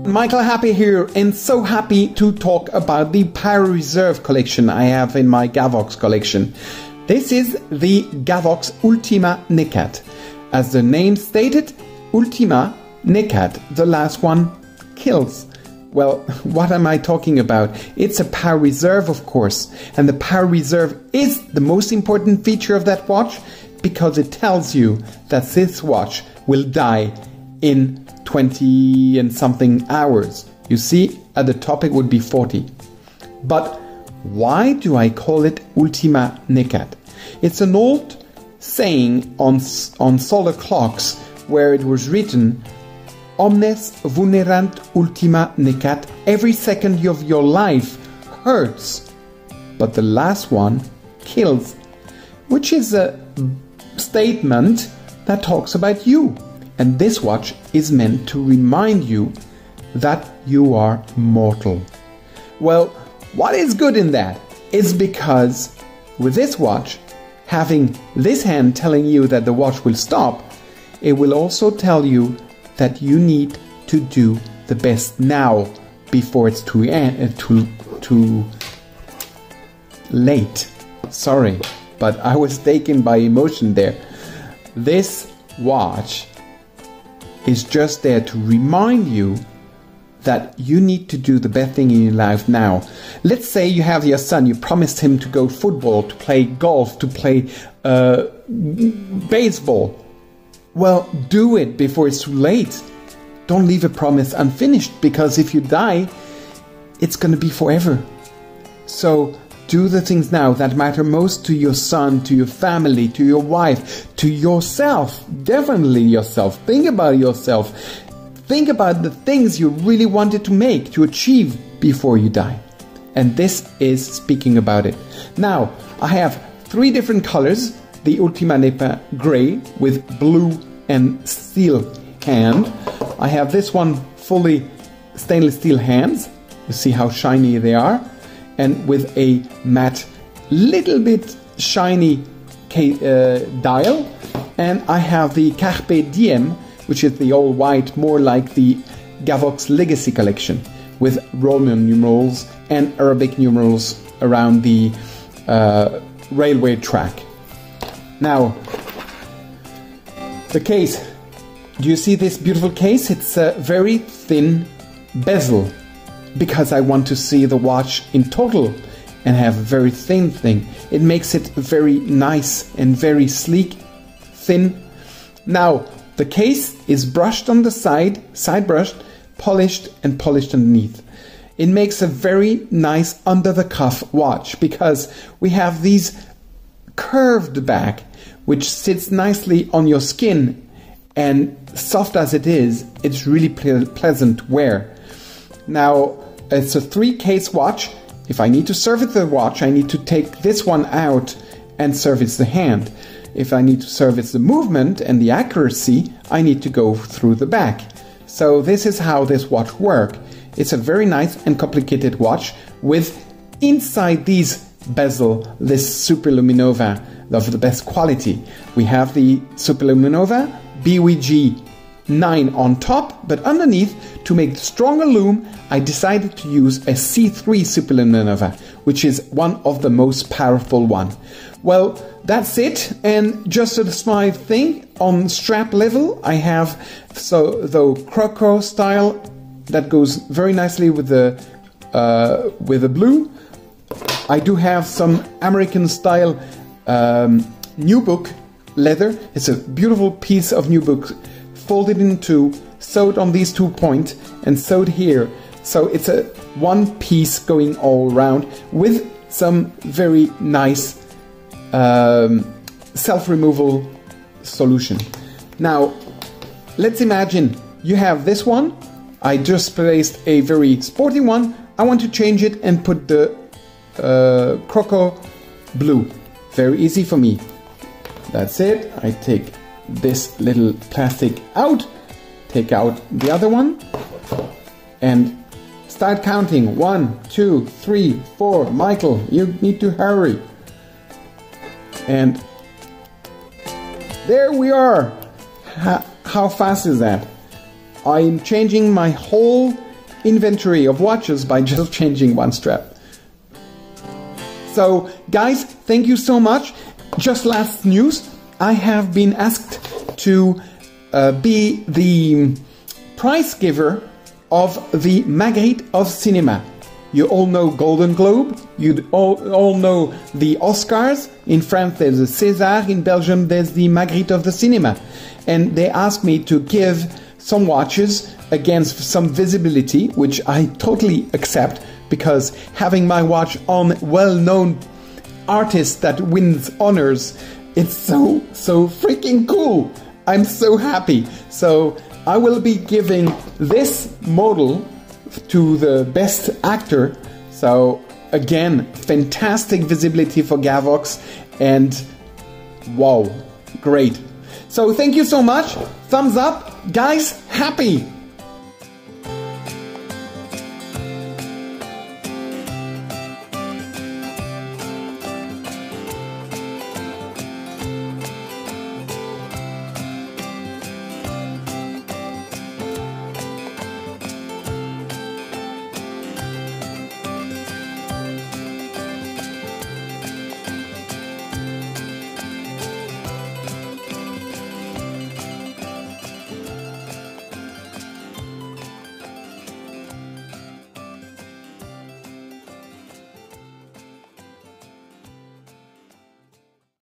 Michael Happy here, and so happy to talk about the Power Reserve collection I have in my Gavox collection. This is the Gavox Ultima Necat. As the name stated, Ultima Necat, the last one, kills. Well, what am I talking about? It's a Power Reserve, of course, and the Power Reserve is the most important feature of that watch because it tells you that this watch will die in 20 and something hours. You see, at the top it would be 40. But why do I call it Ultima Necat? It's an old saying on solar clocks where it was written, Omnes vulnerant ultima necat. Every second of your life hurts, but the last one kills. Which is a statement that talks about you. And this watch is meant to remind you that you are mortal. Well, what is good in that is because with this watch, having this hand telling you that the watch will stop, it will also tell you that you need to do the best now before it's too late. Sorry, but I was taken by emotion there. This watch is just there to remind you that you need to do the best thing in your life now. Let's say you have your son, you promised him to go football, to play golf, to play baseball. Well, do it before it's too late. Don't leave a promise unfinished, because if you die, it's going to be forever. So do the things now that matter most to your son, to your family, to your wife, to yourself. Definitely yourself. Think about yourself. Think about the things you really wanted to make, to achieve before you die. And this is speaking about it. Now, I have 3 different colors. The Ultima Necat Grey with blue and steel hand. I have this one fully stainless steel hands. You see how shiny they are. And with a matte, little bit shiny dial. And I have the Carpe Diem, which is the all white, more like the Gavox Legacy collection, with Roman numerals and Arabic numerals around the railway track. Now, the case. Do you see this beautiful case? It's a very thin bezel, because I want to see the watch in total and have a very thin thing. It makes it very nice and very sleek, thin. Now, the case is brushed on the side brushed, polished and polished underneath. It makes a very nice under-the-cuff watch, because we have these curved back, which sits nicely on your skin, and soft as it is, it's really pleasant wear. Now, it's a 3-case watch. If I need to service the watch, I need to take this one out and service the hand. If I need to service the movement and the accuracy, I need to go through the back. So this is how this watch works. It's a very nice and complicated watch with inside these bezel, this Superluminova of the best quality. We have the Superluminova BWG 9 on top, but underneath, to make stronger lume, I decided to use a C3 Superluminova, which is one of the most powerful one. Well, that's it. And just a small thing, on strap level, I have the croco style that goes very nicely with the blue. I do have some American style nubuck leather. It's a beautiful piece of nubuck, folded in 2, sewed on these 2 points and sewed here. So it's a one piece going all around with some very nice self-removal solution. Now, let's imagine you have this one. I just placed a very sporty one. I want to change it and put the croco blue. Very easy for me. That's it. I take this little plastic out, take out the other one, and start counting. 1, 2, 3, 4. Michael, you need to hurry. And there we are. How fast is that? I'm changing my whole inventory of watches by just changing one strap. So, guys, thank you so much. Just last news, I have been asked to be the prize giver of the Magritte of Cinema. You all know Golden Globe, you all know the Oscars. In France there's the César, in Belgium there's the Magritte of the Cinema. And they asked me to give some watches against some visibility, which I totally accept, because having my watch on well-known artists that wins honors, it's so freaking cool. I'm so happy. So I will be giving this model to the best actor. So again, fantastic visibility for Gavox, and wow, great. So thank you so much. Thumbs up, guys. Happy.